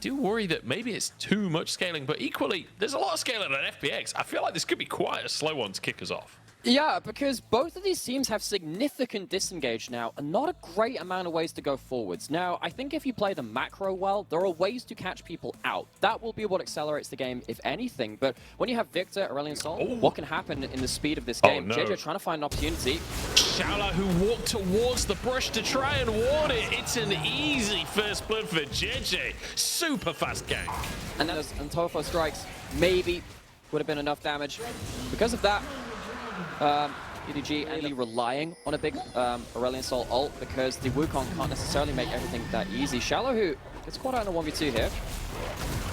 do worry that maybe it's too much scaling, but equally, there's a lot of scaling on FPX. I feel like this could be quite a slow one to kick us off. Yeah, because both of these teams have significant disengage now and not a great amount of ways to go forwards. Now, I think if you play the macro well, there are ways to catch people out. That will be what accelerates the game, if anything. But when you have Victor, Aurelion Sol, what can happen in the speed of this game? No. JJ trying to find an opportunity. Shaola who walked towards the brush to try and ward it. It's an easy first blood for JJ. Super fast gank. And then as Antofo strikes, maybe would have been enough damage. Because of that, EDG really relying on a big Aurelion Sol ult because the Wukong can't necessarily make everything that easy. Shallow who gets caught out in a 1v2 here.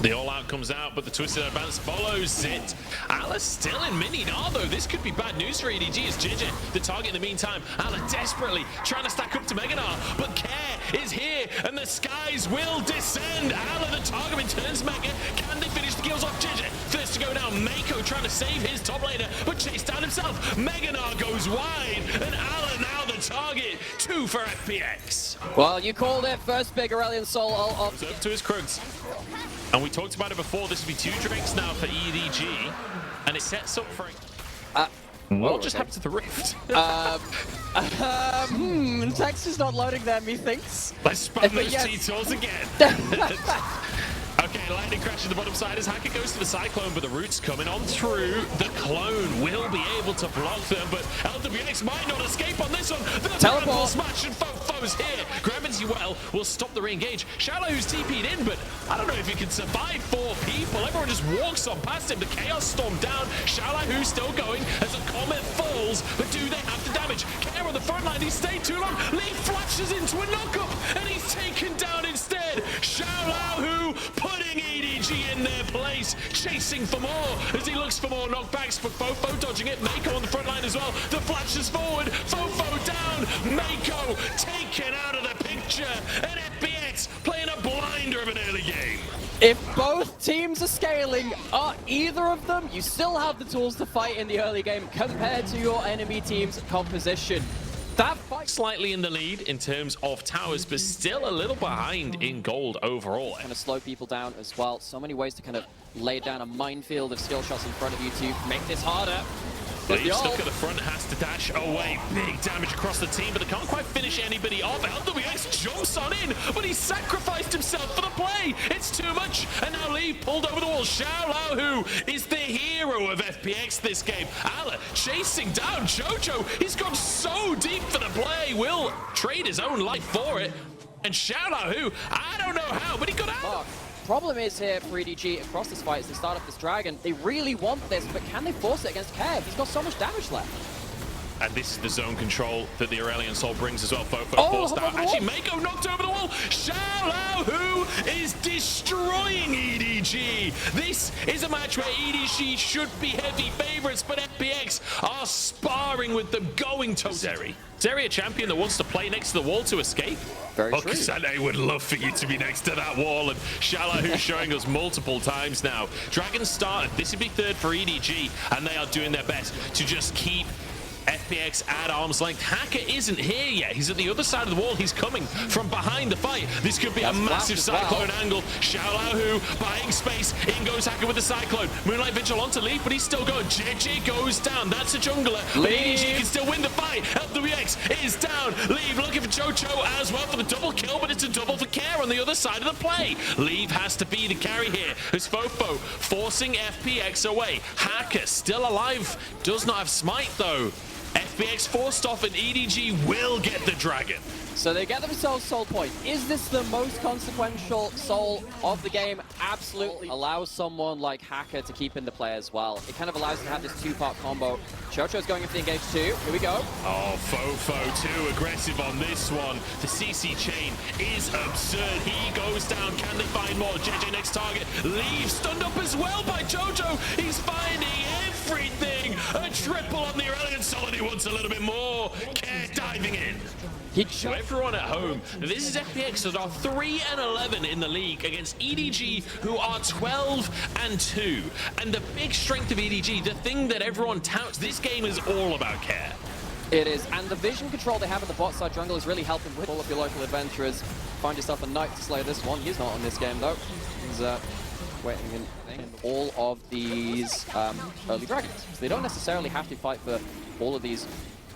The all-out comes out, but the Twisted Advance follows it. Alice still in mini though. This could be bad news for EDG as JJ, the target in the meantime. Ala desperately trying to stack up to Meganar, but Care is here, and the skies will descend. Ala, the target, returns Mega. Can they finish the kills off JJ? First to go down, Mako trying to save his top laner, but chased down himself. Meganar goes wide, and Ala now the target. 2 for FPX. Well, you called it. First big Aurelion Sol ult up to his Krugs. And we talked about it before, this will be 2 drinks now for EDG, and it sets up for what just happened to the rift? Text is not loading there, methinks. Let's spam those T-tools again. Okay, lightning crash at the bottom side as Hacker goes to the Cyclone, but the roots coming on through. The clone will be able to block them, but LWX might not escape on this one. The teleport smash and foes here. Gravity's well will stop the re-engage. Shallow who's TP'd in, but I don't know if he can survive 4 people. Everyone just walks on past him. The Chaos Storm down. Shallow who's still going as a Comet falls, but do they have the damage? Care on the front line, he stayed too long. Lee flashes into a knockup, and he's taken down instead. Shallow who putting EDG in their place, chasing for more as he looks for more knockbacks, but Fofo dodging it. Mako on the front line as well. The flashes forward, Fofo down, Mako taken out of the picture, and FPX playing a blinder of an early game. If both teams are scaling, are either of them, you still have the tools to fight in the early game compared to your enemy team's composition. That fight slightly in the lead in terms of towers, but still a little behind in gold overall. Kind of slow people down as well. So many ways to kind of lay down a minefield of skill shots in front of you to make this harder. Leaf stuck at the front, has to dash away. Big damage across the team, but they can't quite finish anybody off. LWX jumps on in, but he sacrificed himself for the play. It's too much, and now Leaf pulled over the wall. Xiaolao, who is the hero of FPX this game. Ala chasing down Jojo. He's gone so deep for the play. Will trade his own life for it. And Xiaolao, who, I don't know how, but he got out. Problem is here for EDG across this fight as they start up this dragon. They really want this, but can they force it against Kev? He's got so much damage left. And this is the zone control that the Aurelion Sol brings as well. Fofo forced out. Actually, Mako knocked over the wall. Xiaolao, who is destroying EDG. This is a match where EDG should be heavy favorites, but FPX are sparring with them, going to Zeri. Zeri, a champion that wants to play next to the wall to escape. Very true. Kasane would love for you to be next to that wall, and Xiaolao, who's showing us multiple times now. Dragon started. This would be 3rd for EDG, and they are doing their best to just keep FPX at arm's length. Hacker isn't here yet. He's at the other side of the wall. He's coming from behind the fight. This could be a massive Cyclone angle. Xiaolao who buying space. In goes Hacker with the Cyclone. Moonlight Vigil onto Leaf, but he's still going. JJ goes down. That's a jungler. EDG can still win the fight. LWX is down. Leaf looking for Jojo as well for the double kill, but it's a double for Care on the other side of the play. Leaf has to be the carry here as Fofo forcing FPX away. Hacker still alive. Does not have smite though. FPX forced off, and EDG will get the dragon. So they get themselves soul point. Is this the most consequential soul of the game? Absolutely. Allows someone like Hacker to keep in the play as well. It kind of allows them to have this 2-part combo. Chocho's going into the engage too. Here we go. Oh, Fofo too aggressive on this one. The CC chain is absurd. He goes down. Can they find more? JJ next target. Leaves stunned up as well by Jojo. He's finding everything. A triple on the Aurelion Sol, and he wants a little bit more. Care diving in. To everyone at home, this is FPX that are 3-11 in the league against EDG, who are 12-2. And the big strength of EDG, the thing that everyone touts, this game is all about Care. It is, and the vision control they have at the bot side jungle is really helping with all of your local adventurers. find yourself a knight to slay this one. He's not on this game though. He's waiting in all of these early dragons. So they don't necessarily have to fight for all of these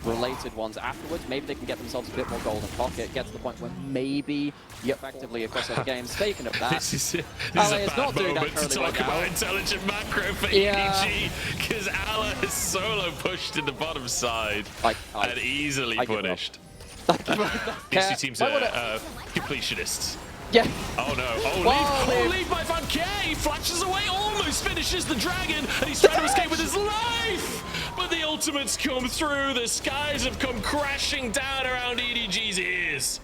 related ones afterwards. Maybe they can get themselves a bit more golden pocket, get to the point where maybe effectively across other games, taken of that. This is a is bad not doing that moment to talk about intelligent macro for EDG, because Ala is solo pushed in the bottom side and easily punished. These two teams are completionists. Yeah. Oh no. Oh, lead by FunPlus. He flashes away, almost finishes the dragon, and he's trying to escape with his life. But the ultimates come through. The skies have come crashing down around EDG's ears.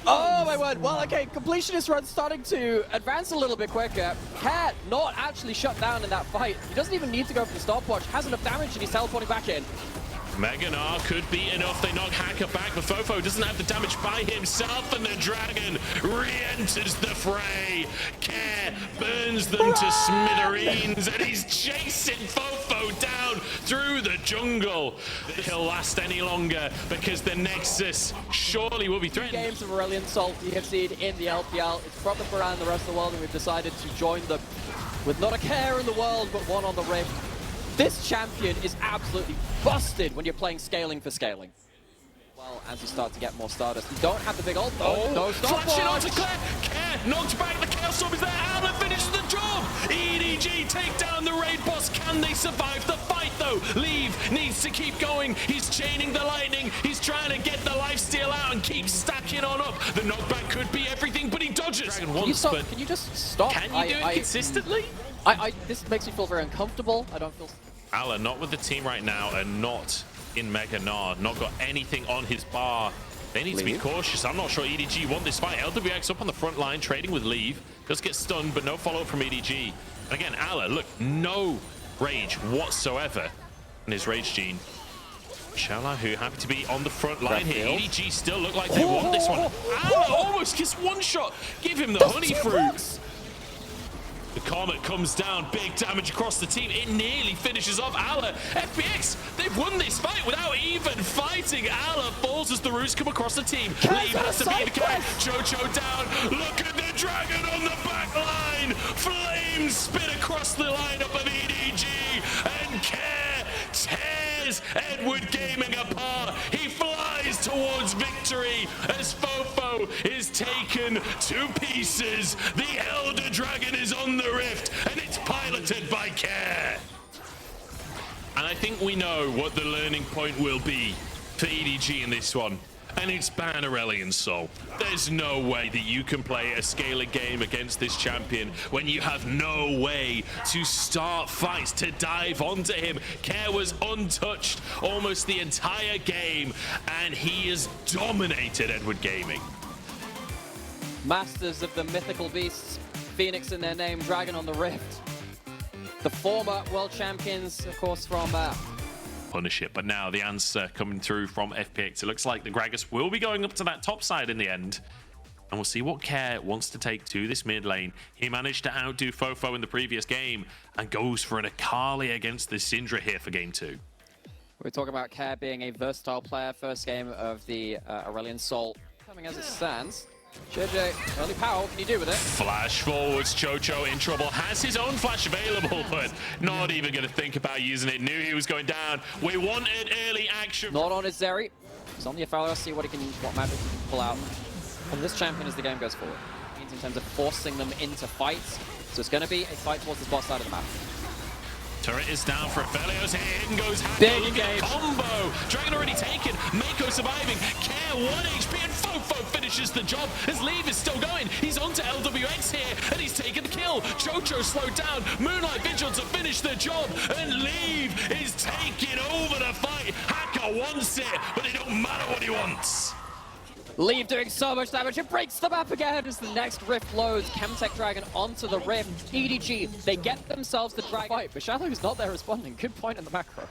Oh my word. Well, okay, completionist run starting to advance a little bit quicker. Cat not actually shut down in that fight. He doesn't even need to go for the stopwatch. Has enough damage and he's teleporting back in. Meganar could be enough. They knock Hacker back, but Fofo doesn't have the damage by himself, and the dragon re-enters the fray. Care burns them to smithereens, and he's chasing Fofo down through the jungle. He'll last any longer because the Nexus surely will be threatened. Games of Aurelian Salt we have seen in the LPL. It's from around the rest of the world, and we've decided to join them with not a care in the world, but one on the Rift. This champion is absolutely busted when you're playing scaling for scaling. Well, as you start to get more Stardust, you don't have the big ult though. Oh, no flashing onto Claire. Care knocked back. The Chaos Storm is there. Alan finishes the job. EDG take down the raid boss. Can they survive the fight though? Leave needs to keep going. He's chaining the lightning. He's trying to get the lifesteal out and keep stacking on up. The knockback could be everything, but he dodges. Can you just stop? Can you do it consistently? This makes me feel very uncomfortable. I don't feel... Alan not with the team right now and not in Meganar. Not got anything on his bar. They need to be cautious. I'm not sure EDG won this fight. LWX up on the front line, trading with Leave. Does get stunned, but no follow-up from EDG. And again, Alan, look, no rage whatsoever in his rage gene. Shala, who happy to be on the front line here. EDG still look like they won this one. Alan almost gets one shot. Give him the honey fruits. The Comet comes down, big damage across the team. It nearly finishes off Ala. FPX, they've won this fight without even fighting. Ala falls as the roots come across the team. Leave has to be the carry. Jojo down. Look at the dragon on the back line. Flames spit across the lineup of EDG. And Care tears Edward Gaming apart. He flies towards victory as Fofo is taken to pieces. The Elder Dragon is on the Rift, and it's piloted by Care. And I think we know what the learning point will be for EDG in this one. And it's ban Aurelian Soul. There's no way that you can play a scaling game against this champion when you have no way to start fights, to dive onto him. Care was untouched almost the entire game, and he has dominated Edward Gaming. Masters of the mythical beasts, Phoenix in their name, Dragon on the Rift. The former world champions, of course, from... punish it, but now the answer coming through from FPX. It looks like the Gragas will be going up to that top side in the end, and we'll see what Care wants to take to this mid lane. He managed to outdo Fofo in the previous game and goes for an Akali against the Syndra here for game 2. We're talking about Care being a versatile player. First game of the Aurelian Soul coming as it stands. JJ, early power, what can you do with it? Flash forwards, Chocho in trouble. Has his own flash available, but not even going to think about using it. Knew he was going down. We wanted early action. Not on his Zeri. He's on the Ephemeral, see what magic he can pull out from this champion as the game goes forward. It means in terms of forcing them into fights. So it's going to be a fight towards the bot side of the map. Turret is down for Aphelios here. In goes Hacker. Big Look at combo. Dragon already taken. Mako surviving. Care 1 HP and Fofo finishes the job as Leave is still going. He's onto LWX here and he's taken the kill. Jojo slowed down. Moonlight Vigil to finish the job, and Leave is taking over the fight. Hacker wants it, but it don't matter what he wants. Leave doing so much damage, it breaks the map again as the next Rift loads. Chemtech Dragon onto the Rift. EDG, they get themselves the Dragon fight, but Shadow's not there responding. Good point in the macro.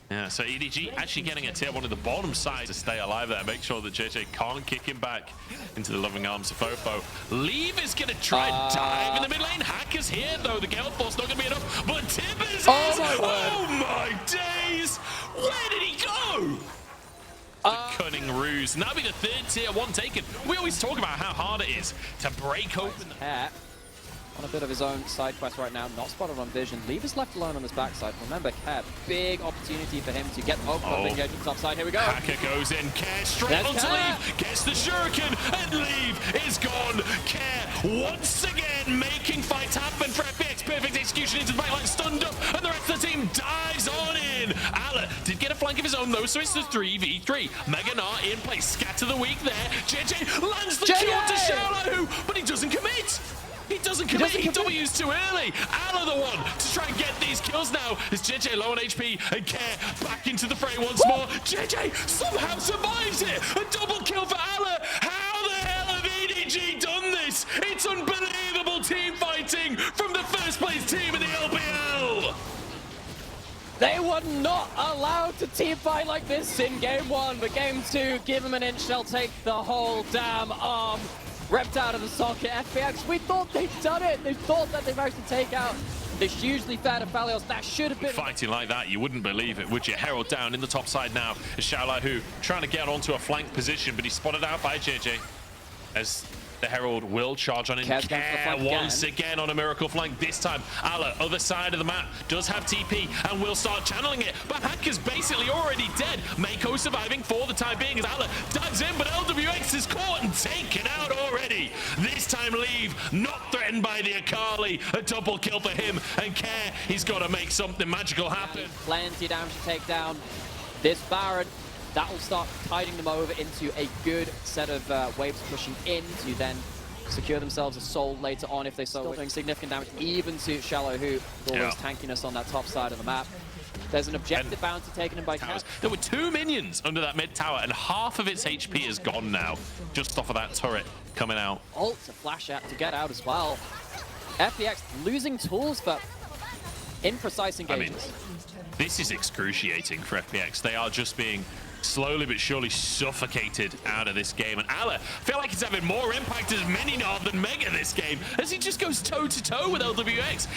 Yeah, so EDG actually getting a tier 1 of the bottom side to stay alive there. Make sure that JJ can't kick him back into the loving arms of Fofo. Leave is going to try and dive in the mid lane. Hacker's here, though. The Gale Force not going to be enough, but Tibbers is... Oh my days! Where did he go? cunning ruse. And that'll be the third tier 1 taken. We always talk about how hard it is to break open. On a bit of his own side quest right now, not spotted on vision. Leave is left alone on this backside. Remember, Care, big opportunity for him to get engagement top side. Here we go. Hacker goes in, Care straight onto Leave, gets the shuriken, and Leave is gone. Care once again making fights happen for FPX. Perfect execution into the backline, stunned up, and the rest of the team dives on in. Ala did get a flank of his own though, so it's the 3v3. Meganar in place, scatter the weak there. JJ lands the kill onto Xiaolahu, but he doesn't commit. He doesn't commit, he W's too early. Ala the one to try and get these kills now. Is JJ low on HP and Care back into the fray once more. JJ somehow survives it. A double kill for Ala. How the hell have EDG done this? It's unbelievable team fighting from the first place team in the LPL. They were not allowed to team fight like this in game 1, but game 2, give them an inch, they'll take the whole damn arm. Ripped out of the socket. FPX, we thought they'd done it. They thought that they managed to take out this hugely fair to Falios. That should have been... Fighting like that, you wouldn't believe it, would you? Herald down in the top side now is Xiaolahu trying to get onto a flank position, but he's spotted out by JJ as the Herald will charge on in. Care once again on a miracle flank. This time, Ala, other side of the map, does have TP and will start channeling it. But Hacker's basically already dead. Mako surviving for the time being as Ala dives in, but LWX is caught and taken out already. This time, Leave, not threatened by the Akali. A double kill for him. And Care, he's got to make something magical happen. Plenty of damage to take down this Baron. That will start tiding them over into a good set of waves pushing in to then secure themselves a soul later on if they still doing significant damage, even to Xiaolahu, with all those tankiness on that top side of the map. There's an objective bounty taken in by Cap. There were 2 minions under that mid tower, and half of its HP is gone now, just off of that turret coming out. Ult to flash out to get out as well. FPX losing tools for imprecise engagements. I mean, this is excruciating for FPX. They are just being slowly but surely suffocated out of this game. And Ala, I feel like he's having more impact as Mininar than Mega this game, as he just goes toe-to-toe with LWX.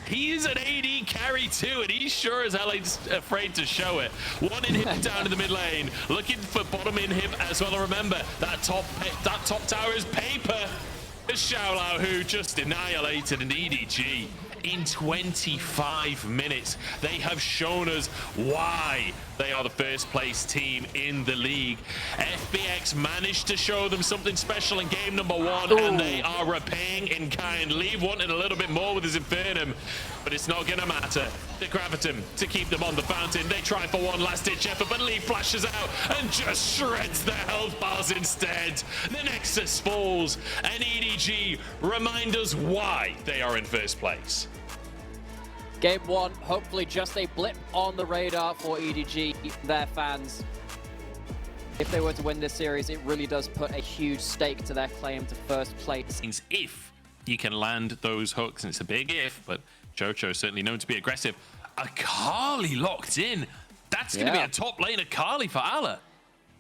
He is an AD carry too, and he sure as hell ain't afraid to show it. One inhib down in the mid lane, looking for bottom inhib as well. And remember, that top tower is paper. Xiaolahu just annihilated an EDG. In 25 minutes, they have shown us why they are the first place team in the league. FPX managed to show them something special in game number 1, and they are repaying in kind. Leave wanted a little bit more with his Infernum, but it's not gonna matter. The Gravitum to keep them on the fountain. They try for one last ditch effort, but Leave flashes out and just shreds the health bars instead. The Nexus falls, and EDG remind us why they are in first place. Game 1, hopefully just a blip on the radar for EDG, their fans. If they were to win this series, it really does put a huge stake to their claim to first place. If you can land those hooks, and it's a big if, but Jojo is certainly known to be aggressive. Akali locked in. That's going to be a top lane Akali for Ala.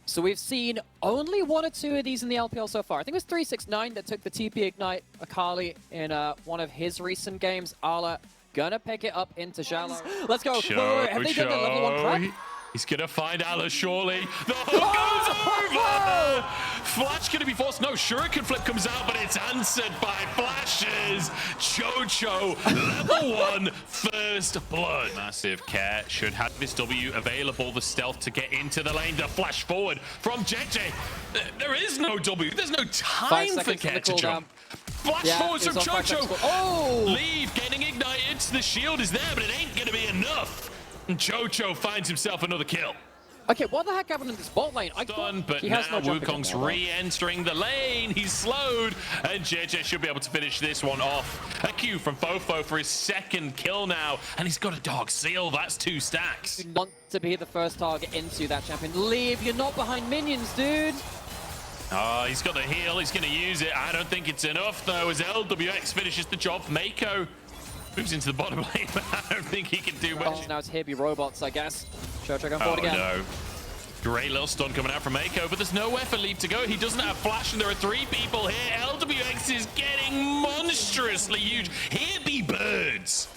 So we've seen only 1 or 2 of these in the LPL so far. I think it was 369 that took the TP Ignite Akali in one of his recent games. Ala gonna pick it up into Shallow. Let's go. Have they done the level 1 prep? He's gonna find Ala surely. The hook goes over! Flash gonna be forced. No, Shuriken flip comes out, but it's answered by flashes. Chocho, level 1, first blood. Massive Care should have this W available. The stealth to get into the lane. The flash forward from JJ. There is no W. There's no time for Care to jump. Flash forwards from Chocho. Leave getting ignited. The shield is there, but it ain't gonna be enough. And Chocho finds himself another kill. Okay, what the heck happened in this bot lane? But now Wukong's re-entering the lane. He's slowed, and JJ should be able to finish this one off. A Q from Fofo for his 2nd kill now, and he's got a Dark Seal. That's 2 stacks. You want to be the first target into that champion. Leave, you're not behind minions, dude. Oh, he's got the heal. He's going to use it. I don't think it's enough, though, as LWX finishes the job. Mako moves into the bottom lane, but I don't think he can do much. Now it's here be robots, I guess. Chocho going forward again. No. Great little stun coming out from Mako, but there's nowhere for Leaf to go. He doesn't have flash, and there are 3 people here. LWX is getting monstrously huge. Here be birds.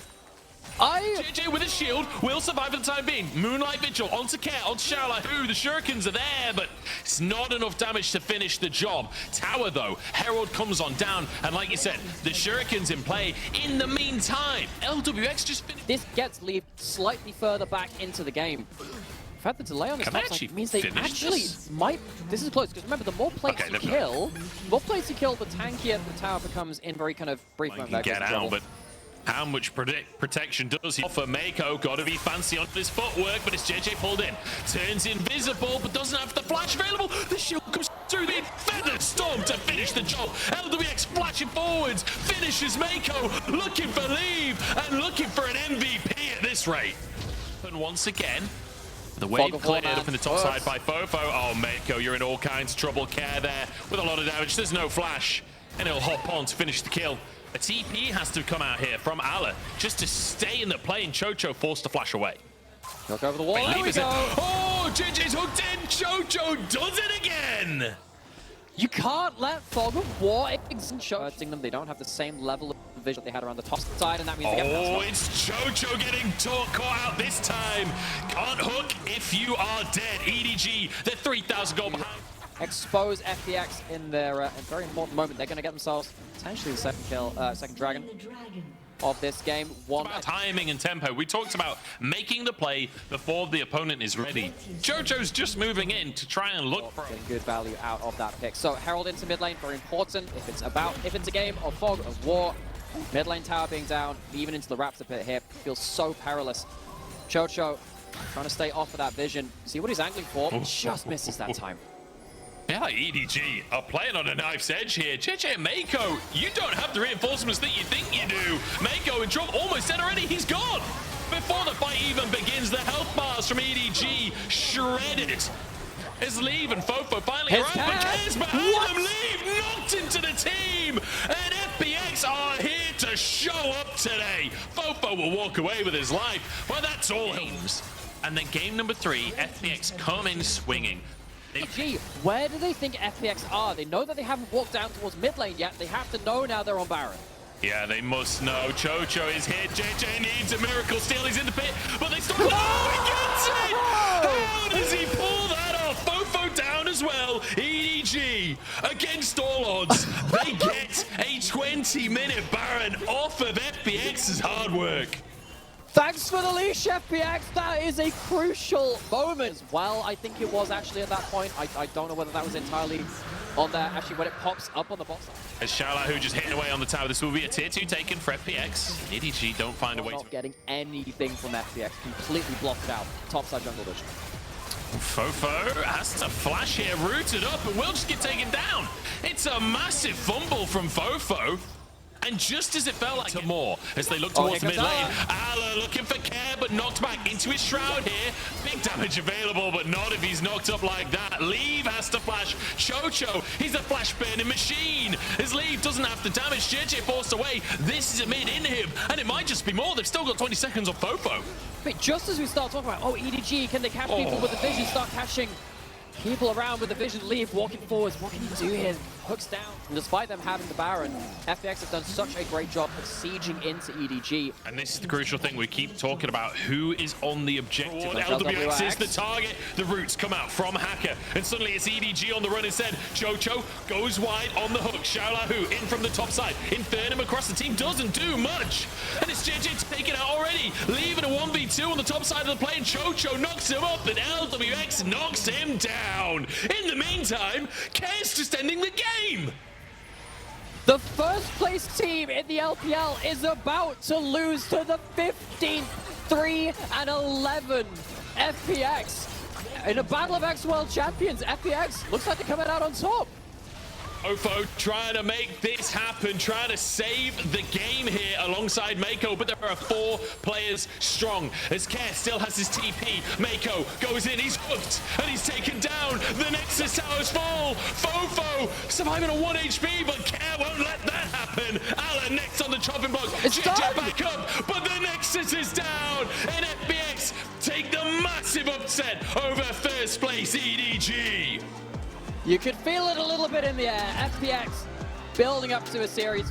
JJ with a shield will survive for the time being. Moonlight Vigil onto Care, onto Shaolahu. The Shurikens are there, but it's not enough damage to finish the job. Tower, though, Herald comes on down, and like you said, the Shurikens in play. In the meantime, LWX just finished. This gets Leaf slightly further back into the game. In fact, the delay on this top side means they actually might. This is close, because remember, the more plates you kill, the tankier the tower becomes in very kind of brief moment. He can get out, but how much protection does he offer? Mako got to be fancy on his footwork, but it's JJ pulled in. Turns invisible, but doesn't have the flash available. The shield comes through the Feather Storm to finish the job. LWX flashing forwards, finishes Mako, looking for leave, and looking for an MVP at this rate. And once again, the wave cleared up in the top side by Fofo. Oh, Mako, you're in all kinds of trouble. Care there with a lot of damage. There's no flash, and he'll hop on to finish the kill. A TP has to come out here from Ala just to stay in the play, and Chocho forced to flash away. Look over the wall. There we go. Oh, JJ's hooked in. Chocho does it again. You can't let Fog of War hurting them. They don't have the same level of vision they had around the top side, and that means they get past. Oh, it's Chocho getting caught out this time. Can't hook if you are dead. EDG, they're 3,000 gold behind. Expose FPX in their very important moment. They're going to get themselves potentially the second kill, second dragon of this game. One about timing and tempo. We talked about making the play before the opponent is ready. Jojo's just moving in to try and look for getting good value out of that pick. So Herald into mid lane, very important. If it's a game of Fog of War, mid lane tower being down, even into the Raptor pit here, feels so perilous. Chocho trying to stay off of that vision. See what he's angling for, just misses that time. Yeah, EDG are playing on a knife's edge here. JJ and Mako, you don't have the reinforcements that you think you do. Mako in trouble, almost dead already, he's gone. Before the fight even begins, the health bars from EDG shredded. As Leave and Fofo finally arrive, but Cares behind them. Leave knocked into the team, and FPX are here to show up today. Fofo will walk away with his life, but that's all games. And then game number 3, FPX come in swinging. EDG, where do they think FPX are? They know that they haven't walked down towards mid lane yet. They have to know now they're on Baron. Yeah, they must know. Chocho is hit. JJ needs a miracle steal. He's in the pit, but they stop. Oh, he gets it! How does he pull that off? Fofo down as well. EDG, against all odds, they get a 20-minute Baron off of FPX's hard work. Thanks for the leash, FPX. That is a crucial moment as well. I think it was actually at that point. I don't know whether that was entirely on there. Actually, when it pops up on the bot side. As Shaolahu just hitting away on the tower. This will be a tier 2 taken for FPX. EDG don't find a way not getting anything from FPX. Completely blocked out. Topside jungle vision. Fofo has to flash here, rooted up, and will just get taken down. It's a massive fumble from Fofo. And just as it felt like more, as they look towards the mid lane, Ala looking for Care, but knocked back into his shroud here. Big damage available, but not if he's knocked up like that. Leave has to flash. Chocho, he's a flash burning machine. His Leave doesn't have the damage. JJ forced away. This is a mid in him, and it might just be more. They've still got 20 seconds on Fofo. But just as we start talking about, EDG, can they catch people with the vision? Start catching people around with the vision. Leave walking forwards. What can he do here? Hooks down. And despite them having the Baron, FPX have done such a great job of sieging into EDG. And this is the crucial thing we keep talking about. Who is on the objective? LWX is the target. The roots come out from Hacker. And suddenly it's EDG on the run instead. Chocho goes wide on the hook. Shaolahu in from the top side. Infernum across the team doesn't do much. And it's JJ taken out already. Leaving a 1v2 on the top side of the plane. Chocho knocks him up, and LWX knocks him down. In the meantime, Cares just ending the game. The first place team in the LPL is about to lose to the 15th, 3-11 FPX. In a battle of ex-world champions, FPX looks like they're coming out on top. Fofo trying to make this happen, trying to save the game here alongside Mako, but there are 4 players strong. As Care still has his TP, Mako goes in, he's hooked, and he's taken down. The Nexus towers fall. Fofo surviving on 1 HP, but Care won't let that happen. Ala next on the chopping block. JJ back up, but the Nexus is down, and FPX take the massive upset over first place EDG. You could feel it a little bit in the air. FPX building up to a series.